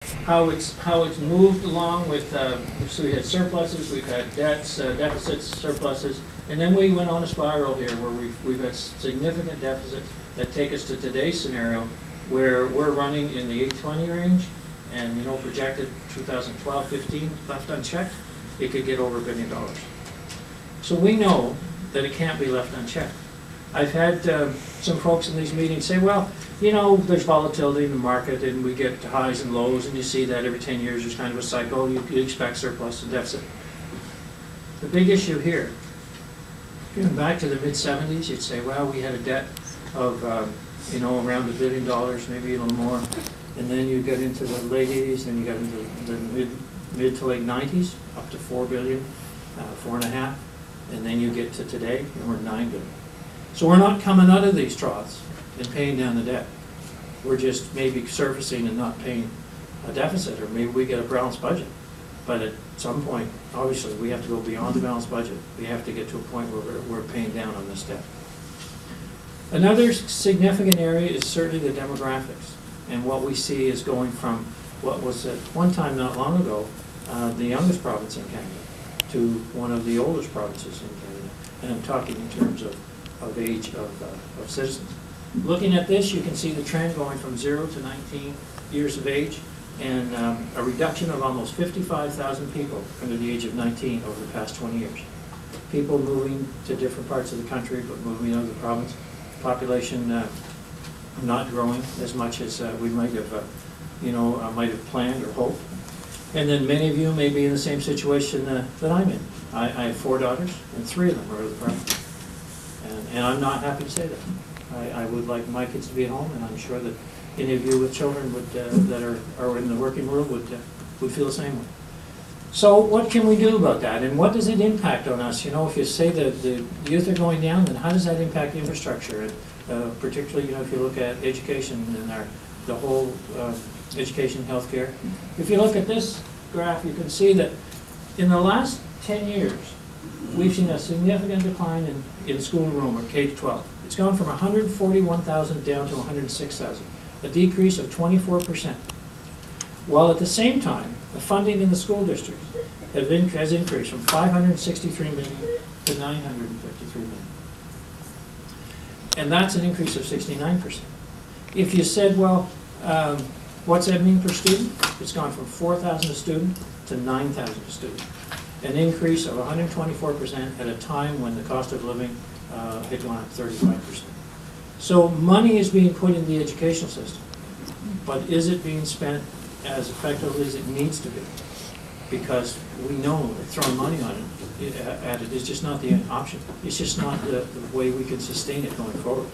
how it's moved along with, so we had surpluses, we've had debts, deficits, surpluses, and then we went on a spiral here where we've had significant deficits that take us to today's scenario where we're running in the 820 range, and projected 2012-15 left unchecked, it could get over $1 billion. So we know that it can't be left unchecked. I've had some folks in these meetings say, well, there's volatility in the market and we get highs and lows, and you see that every 10 years there's kind of a cycle. You expect surplus and deficit. The big issue here, going back to the mid-70s, you'd say, well, we had a debt of around $1 billion, maybe a little more. And then you get into the late 80s, then you get into the mid to late 90s, up to $4 billion, 4.5, and then you get to today, and we're at $9 billion. So we're not coming out of these troughs and paying down the debt. We're just maybe surfacing and not paying a deficit, or maybe we get a balanced budget. But at some point, obviously, we have to go beyond the balanced budget. We have to get to a point where we're paying down on this debt. Another significant area is certainly the demographics. And what we see is going from what was at one time not long ago the youngest province in Canada to one of the oldest provinces in Canada. And I'm talking in terms of age of citizens. Looking at this, you can see the trend going from 0 to 19 years of age, and a reduction of almost 55,000 people under the age of 19 over the past 20 years. People moving to different parts of the country, but moving out of the province. Population not growing as much as we might have planned or hoped. And then many of you may be in the same situation that I'm in. I have 4 daughters, and 3 of them are out of the province. And I'm not happy to say that. I would like my kids to be at home, and I'm sure that any of you with children that are in the working world would feel the same way. So what can we do about that, and what does it impact on us? If you say that the youth are going down, then how does that impact infrastructure? And particularly, if you look at education and the whole education and healthcare. If you look at this graph, you can see that in the last 10 years, we've seen a significant decline in school enrollment, K-12. It's gone from 141,000 down to 106,000, a decrease of 24%. While at the same time, the funding in the school districts has increased from $563 million to $953 million. And that's an increase of 69%. If you said, well, what's that mean per student? It's gone from 4,000 a student to 9,000 a student. An increase of 124% at a time when the cost of living had gone up 35%. So money is being put in the educational system, but is it being spent as effectively as it needs to be? Because we know that throwing money on it is just not the option. It's just not the way we can sustain it going forward.